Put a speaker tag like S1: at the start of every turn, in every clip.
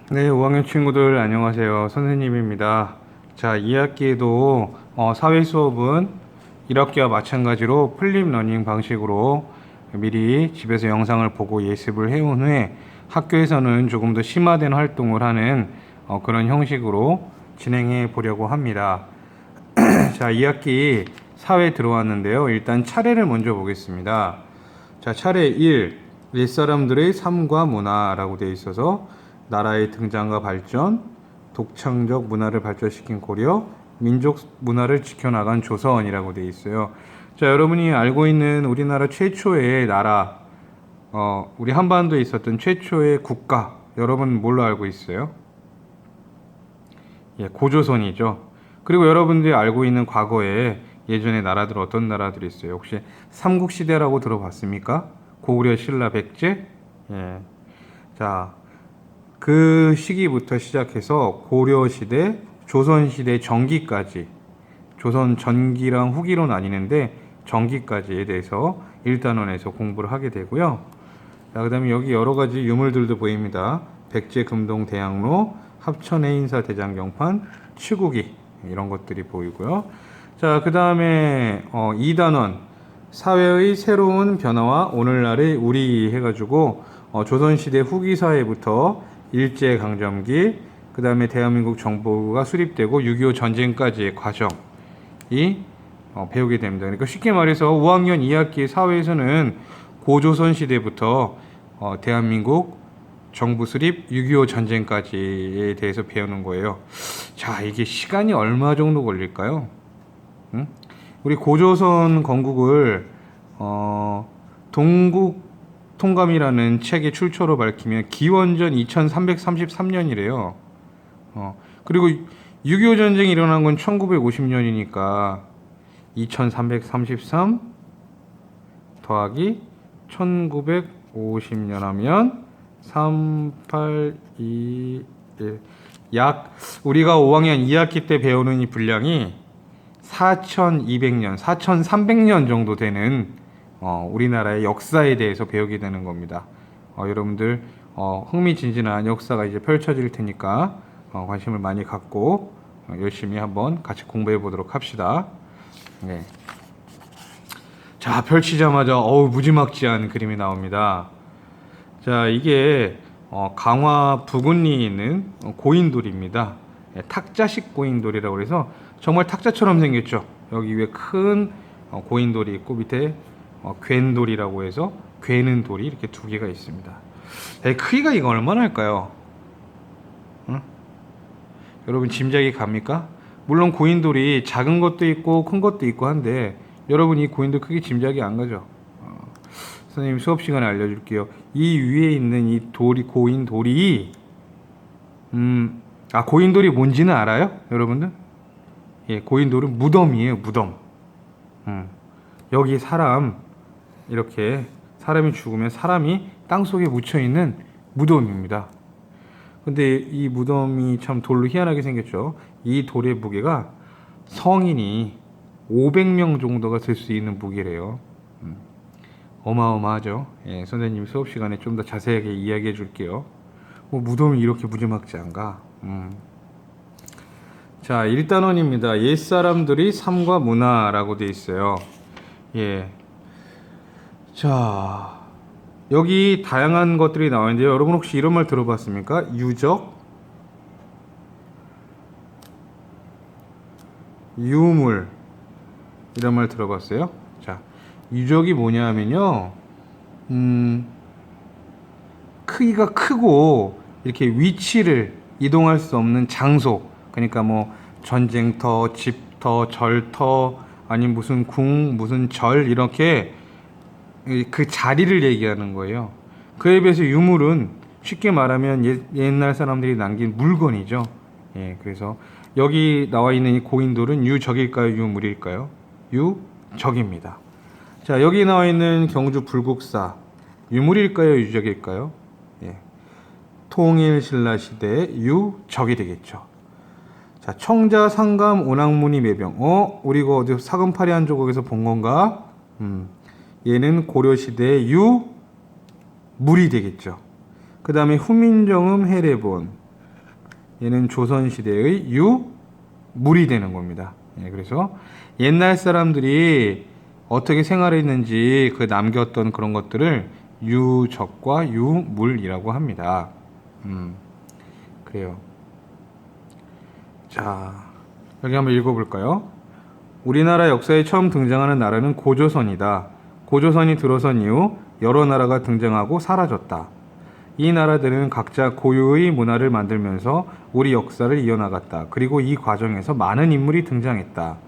S1: 네, 5학년 친구들 안녕하세요. 선생님입니다. 자, 2학기에도 사회 수업은 1학기와 마찬가지로 플립 러닝 방식으로 미리 집에서 영상을 보고 예습을 해온 후에 학교에서는 조금 더 심화된 활동을 하는 그런 형식으로 진행해 보려고 합니다. 자, 2학기 사회 들어왔는데요. 일단 차례를 먼저 보겠습니다. 자, 차례 1. 옛사람들의 삶과 문화라고 되어 있어서 나라의 등장과 발전, 독창적 문화를 발전시킨 고려, 민족 문화를 지켜나간 조선이라고 되어 있어요. 자, 여러분이 알고 있는 우리나라 최초의 나라, 우리 한반도에 있었던 최초의 국가, 여러분 뭘로 알고 있어요? 예, 고조선이죠. 그리고 여러분들이 알고 있는 과거에 예전의 나라들 어떤 나라들이 있어요? 혹시 삼국시대라고 들어봤습니까? 고구려, 신라, 백제? 예. 자, 그 시기부터 시작해서 고려시대, 조선시대 전기까지, 조선 전기랑 후기로 나뉘는데 전기까지에 대해서 1단원에서 공부를 하게 되고요. 자, 그 다음에 여기 여러 가지 유물들도 보입니다. 백제 금동 대학로, 합천 해인사 대장경판, 치국이 이런 것들이 보이고요. 자, 그 다음에 2단원 사회의 새로운 변화와 오늘날의 우리 해가지고 조선시대 후기 사회부터 일제강점기, 그 다음에 대한민국 정부가 수립되고 6.25 전쟁까지의 과정이 배우게 됩니다. 그러니까 쉽게 말해서 5학년 2학기 사회에서는 고조선 시대부터 대한민국 정부 수립 6.25 전쟁까지에 대해서 배우는 거예요. 자, 이게 시간이 얼마 정도 걸릴까요? 응? 우리 고조선 건국을 동국 통감이라는 책의 출처로 밝히면 기원전 2333년이래요. 그리고 6.25 전쟁이 일어난 건 1950년이니까 2333 더하기 1950년 하면 3821. 약 우리가 5학년 2학기 때 배우는 이 분량이 4200년, 4300년 정도 되는 우리나라의 역사에 대해서 배우게 되는 겁니다. 여러분들 흥미진진한 역사가 이제 펼쳐질 테니까 관심을 많이 갖고 열심히 한번 같이 공부해 보도록 합시다. 네. 자, 펼치자마자 무지막지한 그림이 나옵니다. 자, 이게 강화 부근리에 있는 고인돌입니다. 탁자식 고인돌이라고 해서 정말 탁자처럼 생겼죠. 여기 위에 큰 고인돌이 있고 밑에 괜돌이라고 해서 괴는 돌이 이렇게 두 개가 있습니다. 크기가 이거 얼마나 할까요? 응? 여러분 짐작이 갑니까? 물론 고인돌이 작은 것도 있고 큰 것도 있고 한데 여러분 이 고인돌 크기 짐작이 안 가죠? 선생님 수업 시간에 알려줄게요. 이 위에 있는 이 돌이 고인돌이 고인돌이 뭔지는 알아요? 여러분들? 예, 고인돌은 무덤이에요. 무덤. 여기 이렇게 사람이 죽으면 사람이 땅속에 묻혀있는 무덤입니다. 근데 이 무덤이 참 돌로 희한하게 생겼죠. 이 돌의 무게가 성인이 500명 정도가 들 수 있는 무게래요. 어마어마하죠. 예, 선생님이 수업 시간에 좀 더 자세하게 이야기해 줄게요. 무덤이 이렇게 무지막지한가? 자, 1단원입니다. 옛사람들이 삶과 문화라고 되어 있어요. 예. 자, 여기 다양한 것들이 나와 있는데요. 여러분 혹시 이런 말 들어봤습니까? 유적, 유물 이런 말 들어봤어요? 자, 유적이 뭐냐 하면요. 크기가 크고 이렇게 위치를 이동할 수 없는 장소, 그러니까 뭐 전쟁터, 집터, 절터, 아니면 무슨 궁, 무슨 절 이렇게 그 자리를 얘기하는 거예요. 그에 비해서 유물은 쉽게 말하면 옛날 사람들이 남긴 물건이죠. 예, 그래서 여기 나와 있는 이 고인돌은 유적일까요, 유물일까요? 유적입니다. 자, 여기 나와 있는 경주 불국사 유물일까요, 유적일까요? 예, 통일신라 시대 유적이 되겠죠. 자, 청자 상감 오낙무늬 매병. 우리 이거 어디 사금파리 한 조각에서 본 건가? 얘는 고려시대의 유물이 되겠죠. 그 다음에 후민정음 해례본. 얘는 조선시대의 유물이 되는 겁니다. 예, 그래서 옛날 사람들이 어떻게 생활했는지 그 남겼던 그런 것들을 유적과 유물이라고 합니다. 그래요. 자, 여기 한번 읽어볼까요? 우리나라 역사에 처음 등장하는 나라는 고조선이다. 고조선이 들어선 이후 여러 나라가 등장하고 사라졌다. 이 나라들은 각자 고유의 문화를 만들면서 우리 역사를 이어나갔다. 그리고 이 과정에서 많은 인물이 등장했다.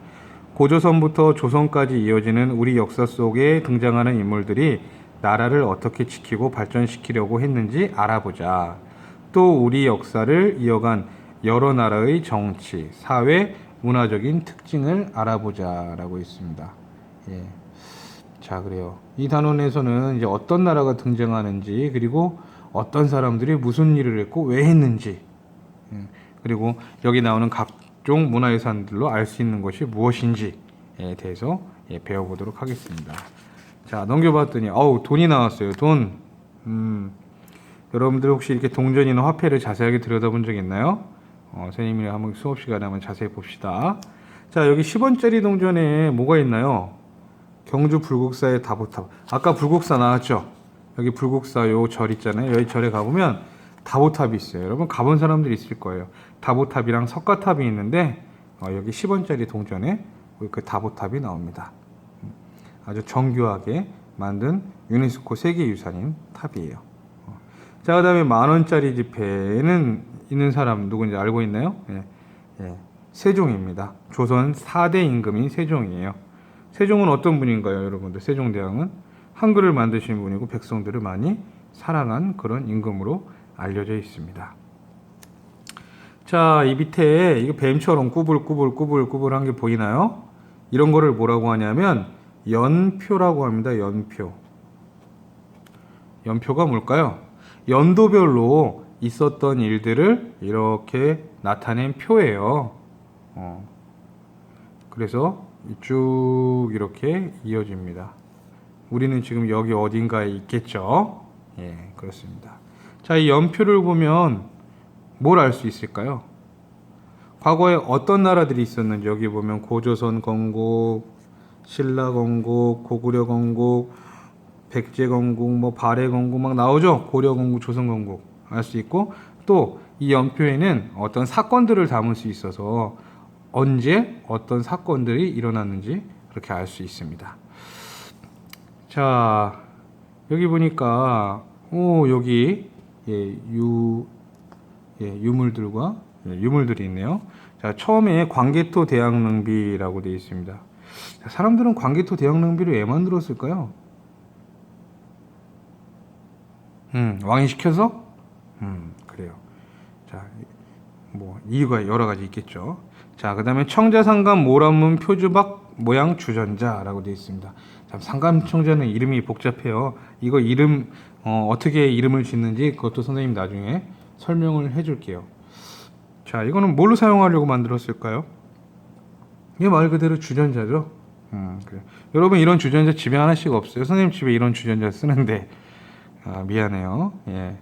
S1: 고조선부터 조선까지 이어지는 우리 역사 속에 등장하는 인물들이 나라를 어떻게 지키고 발전시키려고 했는지 알아보자. 또 우리 역사를 이어간 여러 나라의 정치, 사회, 문화적인 특징을 알아보자라고 있습니다. 예. 자, 그래요. 이 단원에서는 이제 어떤 나라가 등장하는지, 그리고 어떤 사람들이 무슨 일을 했고 왜 했는지, 그리고 여기 나오는 각종 문화유산들로 알 수 있는 것이 무엇인지에 대해서 배워보도록 하겠습니다. 자, 넘겨봤더니 돈이 나왔어요. 돈. 여러분들 혹시 이렇게 동전이나 화폐를 자세하게 들여다본 적 있나요? 선생님이 한번 수업 시간에 한번 자세히 봅시다. 자, 여기 10원짜리 동전에 뭐가 있나요? 경주 불국사의 다보탑. 아까 불국사 나왔죠? 여기 불국사 요 절 있잖아요. 여기 절에 가보면 다보탑이 있어요. 여러분 가본 사람들 있을 거예요. 다보탑이랑 석가탑이 있는데 여기 10원짜리 동전에 그 다보탑이 나옵니다. 아주 정교하게 만든 유네스코 세계유산인 탑이에요. 자, 그 다음에 만원짜리 지폐는 있는 사람 누군지 알고 있나요? 세종입니다. 조선 4대 임금인 세종이에요. 세종은 어떤 분인가요, 여러분들? 세종대왕은 한글을 만드신 분이고 백성들을 많이 사랑한 그런 임금으로 알려져 있습니다. 자, 이 밑에 이거 뱀처럼 꾸불꾸불한 게 보이나요? 이런 거를 뭐라고 하냐면 연표라고 합니다. 연표. 연표가 뭘까요? 연도별로 있었던 일들을 이렇게 나타낸 표예요. 그래서 쭉 이렇게 이어집니다. 우리는 지금 여기 어딘가에 있겠죠? 예, 그렇습니다. 자, 이 연표를 보면 뭘 알 수 있을까요? 과거에 어떤 나라들이 있었는지 여기 보면 고조선 건국, 신라 건국, 고구려 건국, 백제 건국, 뭐 발해 건국 막 나오죠? 고려 건국, 조선 건국 알 수 있고, 또 이 연표에는 어떤 사건들을 담을 수 있어서 언제 어떤 사건들이 일어났는지 그렇게 알 수 있습니다. 자, 여기 보니까 여기 유물들과 유물들이 있네요. 자, 처음에 광개토 대왕릉비라고 되어 있습니다. 자, 사람들은 광개토 대왕릉비를 왜 만들었을까요? 왕이 시켜서? 그래요. 자, 뭐 이유가 여러 가지 있겠죠. 자, 그 다음에 청자상감 모란문 표주박 모양 주전자라고 되어 있습니다. 참, 상감청자는 이름이 복잡해요. 이거 이름 어떻게 이름을 짓는지 그것도 선생님 나중에 설명을 해줄게요. 자, 이거는 뭘로 사용하려고 만들었을까요? 이게 말 그대로 주전자죠. 그래. 여러분 이런 주전자 집에 하나씩 없어요? 선생님 집에 이런 주전자 쓰는데 미안해요. 예.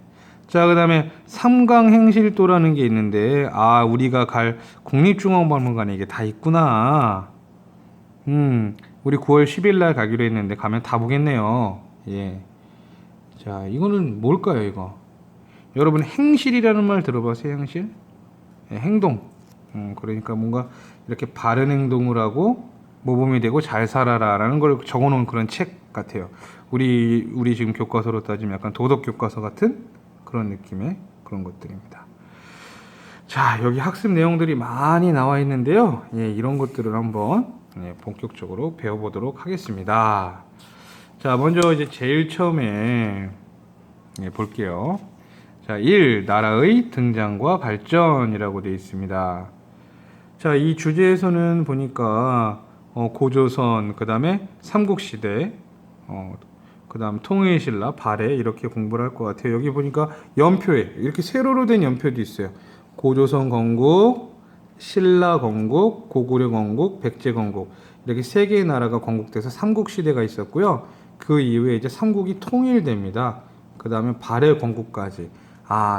S1: 자, 그 다음에 삼강행실도라는 게 있는데 우리가 갈 국립중앙박물관에 이게 다 있구나. 우리 9월 10일 날 가기로 했는데 가면 다 보겠네요. 예. 자, 이거는 뭘까요, 이거? 여러분 행실이라는 말 들어봤어요? 행실? 예, 행동. 그러니까 뭔가 이렇게 바른 행동을 하고 모범이 되고 잘 살아라라는 걸 적어놓은 그런 책 같아요. 우리 지금 교과서로 따지면 약간 도덕 교과서 같은 그런 느낌의 그런 것들입니다. 자, 여기 학습 내용들이 많이 나와 있는데요. 예, 이런 것들을 한번 본격적으로 배워보도록 하겠습니다. 자, 먼저 이제 제일 처음에 볼게요. 자, 1. 나라의 등장과 발전이라고 되어 있습니다. 자, 이 주제에서는 보니까 고조선, 그 다음에 삼국시대, 그 다음 통일신라, 발해 이렇게 공부를 할 것 같아요. 여기 보니까 연표에 이렇게 세로로 된 연표도 있어요. 고조선 건국, 신라 건국, 고구려 건국, 백제 건국 이렇게 세 개의 나라가 건국돼서 삼국시대가 있었고요. 그 이후에 이제 삼국이 통일됩니다. 그 다음에 발해 건국까지.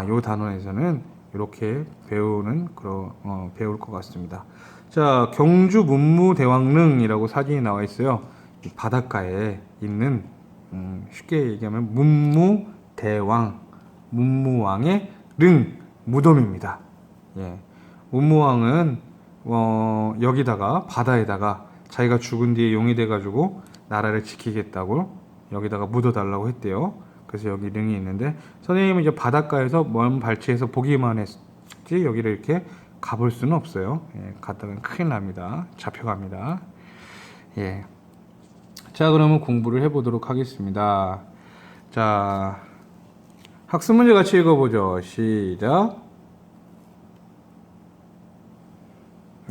S1: 요 단원에서는 이렇게 배울 것 같습니다. 자, 경주 문무대왕릉이라고 사진이 나와 있어요. 이 바닷가에 있는 쉽게 얘기하면 문무왕의 릉 무덤입니다. 예, 문무왕은 여기다가 바다에다가 자기가 죽은 뒤에 용이 돼가지고 나라를 지키겠다고 여기다가 묻어달라고 했대요. 그래서 여기 릉이 있는데 선생님은 이제 바닷가에서 먼 발치에서 보기만 했지 여기를 이렇게 가볼 수는 없어요. 예, 갔다가는 큰일 납니다. 잡혀갑니다. 예. 자, 그러면 공부를 해보도록 하겠습니다. 자, 학습 문제 같이 읽어보죠. 시작.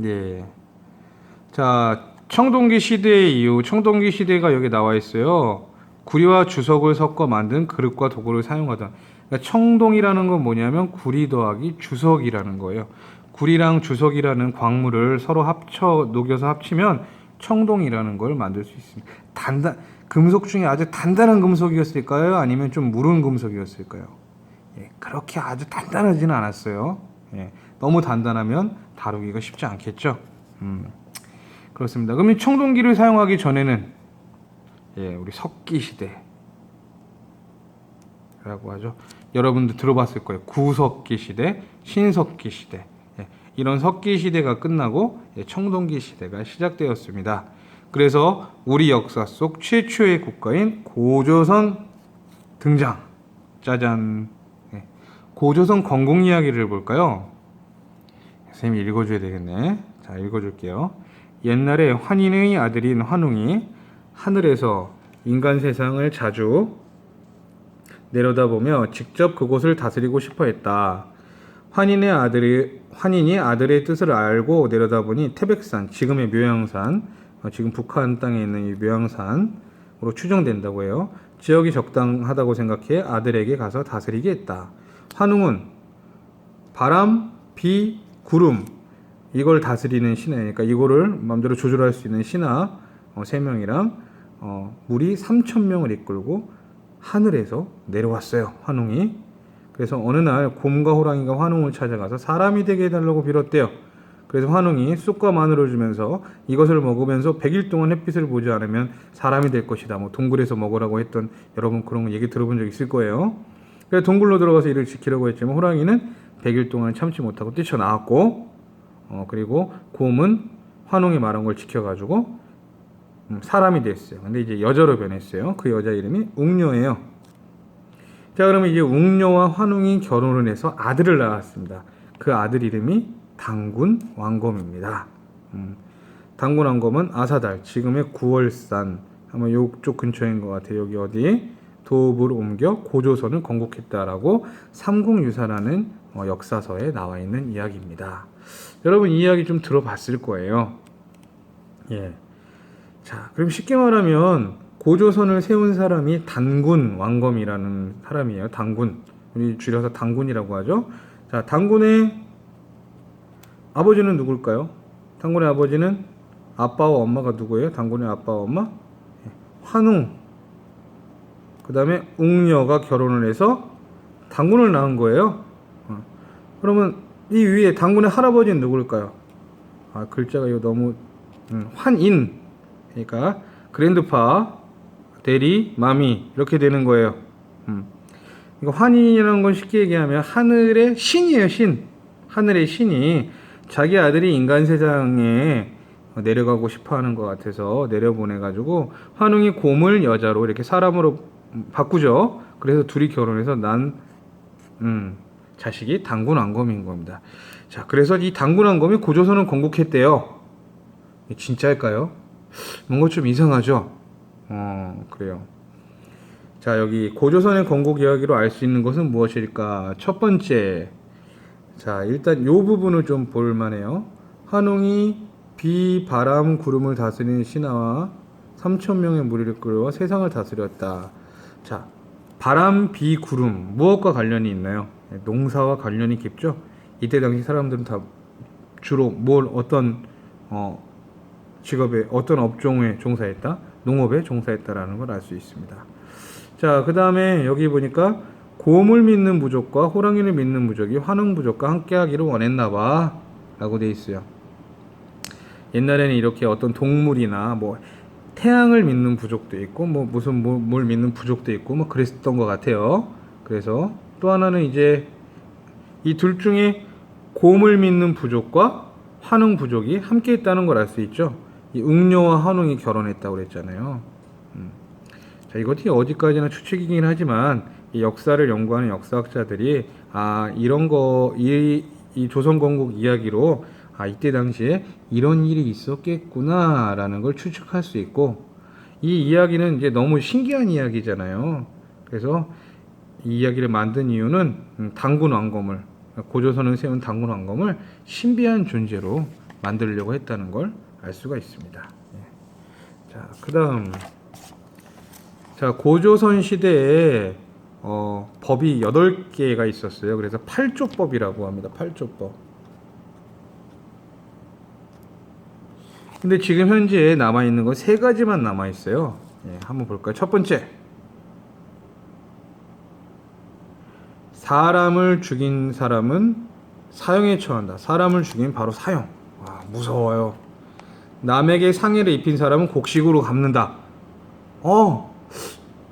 S1: 예. 자, 청동기 시대의 이유. 청동기 시대가 여기 나와 있어요. 구리와 주석을 섞어 만든 그릇과 도구를 사용하던. 그러니까 청동이라는 건 뭐냐면 구리 더하기 주석이라는 거예요. 구리랑 주석이라는 광물을 서로 녹여서 합치면 청동이라는 걸 만들 수 있습니다. 금속 중에 아주 단단한 금속이었을까요? 아니면 좀 무른 금속이었을까요? 예, 그렇게 아주 단단하지는 않았어요. 예, 너무 단단하면 다루기가 쉽지 않겠죠. 그렇습니다. 그럼 청동기를 사용하기 전에는 우리 석기 시대라고 하죠. 여러분들 들어봤을 거예요. 구석기 시대, 신석기 시대. 이런 석기 시대가 끝나고 청동기 시대가 시작되었습니다. 그래서 우리 역사 속 최초의 국가인 고조선 등장. 짜잔. 고조선 건국 이야기를 볼까요? 선생님이 읽어줘야 되겠네. 자, 읽어줄게요. 옛날에 환인의 아들인 환웅이 하늘에서 인간 세상을 자주 내려다보며 직접 그곳을 다스리고 싶어 했다. 환인이 아들의 뜻을 알고 내려다보니 태백산, 지금의 묘양산, 지금 북한 땅에 있는 이 묘양산으로 추정된다고 해요. 지역이 적당하다고 생각해 아들에게 가서 다스리게 했다. 환웅은 바람, 비, 구름 이걸 다스리는 신하니까 이거를 마음대로 조절할 수 있는 신하 3명이랑 무리 3,000명을 이끌고 하늘에서 내려왔어요. 환웅이. 그래서 어느 날 곰과 호랑이가 환웅을 찾아가서 사람이 되게 해달라고 빌었대요. 그래서 환웅이 쑥과 마늘을 주면서 이것을 먹으면서 100일 동안 햇빛을 보지 않으면 사람이 될 것이다. 뭐 동굴에서 먹으라고 했던 여러분 그런 얘기 들어본 적 있을 거예요. 그래서 동굴로 들어가서 이를 지키려고 했지만 호랑이는 100일 동안 참지 못하고 뛰쳐나왔고 그리고 곰은 환웅이 말한 걸 지켜가지고 사람이 됐어요. 근데 이제 여자로 변했어요. 그 여자 이름이 웅녀예요. 자, 그러면 이제 웅녀와 환웅이 결혼을 해서 아들을 낳았습니다. 그 아들 이름이 당군 왕검입니다. 당군 왕검은 아사달, 지금의 구월산, 아마 이쪽 근처인 것 같아요. 여기 어디 도읍을 옮겨 고조선을 건국했다라고 삼국유사라는 역사서에 나와 있는 이야기입니다. 여러분 이 이야기 좀 들어봤을 거예요. 예. 자, 그럼 쉽게 말하면 고조선을 세운 사람이 단군 왕검이라는 사람이에요. 단군. 우리 줄여서 단군이라고 하죠. 자, 단군의 아버지는 누굴까요? 단군의 아버지는 아빠와 엄마가 누구예요? 단군의 아빠와 엄마? 환웅. 그 다음에 웅녀가 결혼을 해서 단군을 낳은 거예요. 그러면 이 위에 단군의 할아버지는 누굴까요? 글자가 이거 너무 환인. 그러니까 그랜드파, 대리, 마미 이렇게 되는 거예요. 이거 환인이라는 건 쉽게 얘기하면 하늘의 신이에요. 신. 하늘의 신이 자기 아들이 인간 세상에 내려가고 싶어하는 것 같아서 내려보내가지고 환웅이 곰을 여자로 이렇게 사람으로 바꾸죠. 그래서 둘이 결혼해서 난 자식이 당군 왕검인 겁니다. 자, 그래서 이 당군 왕검이 고조선을 건국했대요. 진짜일까요? 뭔가 좀 이상하죠? 그래요. 자, 여기 고조선의 건국 이야기로 알 수 있는 것은 무엇일까? 첫 번째, 자, 일단 요 부분을 좀 볼만해요. 환웅이 비, 바람, 구름을 다스리는 신하와 3,000명의 무리를 끌어 세상을 다스렸다. 자, 바람, 비, 구름 무엇과 관련이 있나요? 농사와 관련이 깊죠? 이때 당시 사람들은 다 주로 어떤 직업에 어떤 업종에 종사했다? 농업에 종사했다라는 걸 알 수 있습니다. 자, 그 다음에 여기 보니까 곰을 믿는 부족과 호랑이를 믿는 부족이 환웅 부족과 함께하기를 원했나봐 라고 돼 있어요. 옛날에는 이렇게 어떤 동물이나 뭐 태양을 믿는 부족도 있고 뭐 무슨 뭘 믿는 부족도 있고 뭐 그랬던 것 같아요. 그래서 또 하나는 이제 이 둘 중에 곰을 믿는 부족과 환웅 부족이 함께 있다는 걸 알 수 있죠. 이 응료와 환웅이 결혼했다고 그랬잖아요. 자, 이것이 어디까지나 추측이긴 하지만 이 역사를 연구하는 역사학자들이 이런 거 이 조선 건국 이야기로 이때 당시에 이런 일이 있었겠구나라는 걸 추측할 수 있고, 이 이야기는 이제 너무 신기한 이야기잖아요. 그래서 이 이야기를 만든 이유는 단군 왕검을, 고조선을 세운 단군 왕검을 신비한 존재로 만들려고 했다는 걸 알 수가 있습니다. 자, 그다음, 자, 고조선 시대에 법이 8개가 있었어요. 그래서 8조법이라고 합니다. 8조법. 근데 지금 현재 남아있는 건 3가지만 남아있어요. 한번 볼까요? 첫 번째, 사람을 죽인 사람은 사형에 처한다. 사람을 죽인 바로 사형. 와, 무서워요. 남에게 상해를 입힌 사람은 곡식으로 갚는다.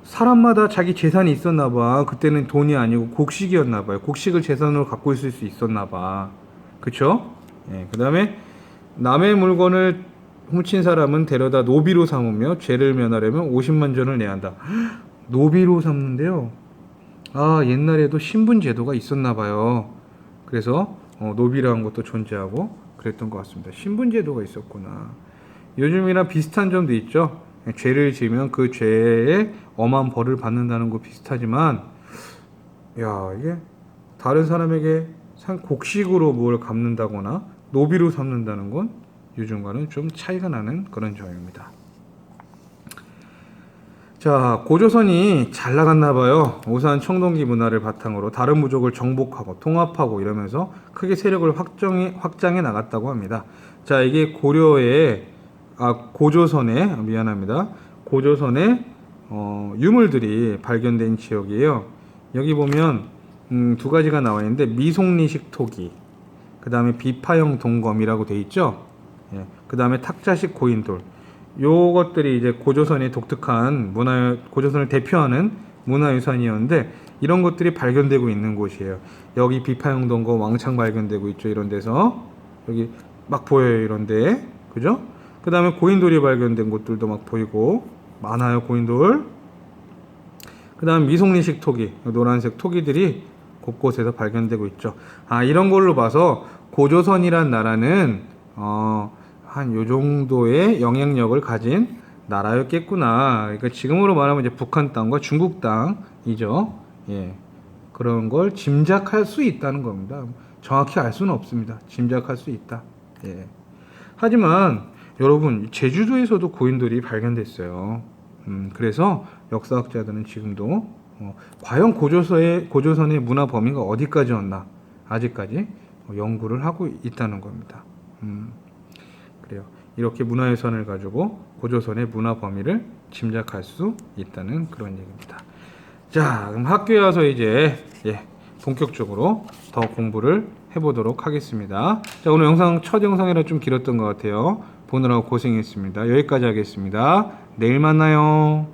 S1: 사람마다 자기 재산이 있었나봐. 그때는 돈이 아니고 곡식이었나봐요. 곡식을 재산으로 갖고 있을 수 있었나봐. 그쵸? 그 다음에 남의 물건을 훔친 사람은 데려다 노비로 삼으며 죄를 면하려면 50만 전을 내야 한다. 노비로 삼는데요. 옛날에도 신분 제도가 있었나봐요. 그래서 노비라는 것도 존재하고 그랬던 것 같습니다. 신분 제도가 있었구나. 요즘이랑 비슷한 점도 있죠. 죄를 지으면 그 죄에 엄한 벌을 받는다는 거 비슷하지만, 이게 다른 사람에게 곡식으로 뭘 갚는다거나 노비로 삼는다는 건 요즘과는 좀 차이가 나는 그런 점입니다. 자, 고조선이 잘 나갔나 봐요. 우선 청동기 문화를 바탕으로 다른 부족을 정복하고 통합하고 이러면서 크게 세력을 확장해 나갔다고 합니다. 자, 이게 고조선에 유물들이 발견된 지역이에요. 여기 보면 2가지가 나와 있는데 미송리식 토기, 그 다음에 비파형 동검이라고 돼 있죠. 그 다음에 탁자식 고인돌. 요것들이 이제 고조선의 독특한 고조선을 대표하는 문화유산이었는데, 이런 것들이 발견되고 있는 곳이에요. 여기 비파형 동검 왕창 발견되고 있죠. 이런 데서 여기 막 보여요. 이런데, 그죠? 그 다음에 고인돌이 발견된 곳들도 막 보이고 많아요. 고인돌. 그 다음 미송리식 토기, 노란색 토기들이 곳곳에서 발견되고 있죠. 이런 걸로 봐서 고조선이란 나라는 한 요 정도의 영향력을 가진 나라였겠구나. 그러니까 지금으로 말하면 이제 북한 땅과 중국 땅이죠. 그런 걸 짐작할 수 있다는 겁니다. 정확히 알 수는 없습니다. 짐작할 수 있다. 하지만 여러분, 제주도에서도 고인돌이 발견됐어요. 그래서 역사학자들은 지금도 과연 고조선의 문화 범위가 어디까지였나 아직까지 연구를 하고 있다는 겁니다. 그래요. 이렇게 문화유산을 가지고 고조선의 문화 범위를 짐작할 수 있다는 그런 얘기입니다. 자, 그럼 학교에 와서 이제 본격적으로 더 공부를 해보도록 하겠습니다. 자, 오늘 첫 영상이라 좀 길었던 것 같아요. 보느라고 고생했습니다. 여기까지 하겠습니다. 내일 만나요.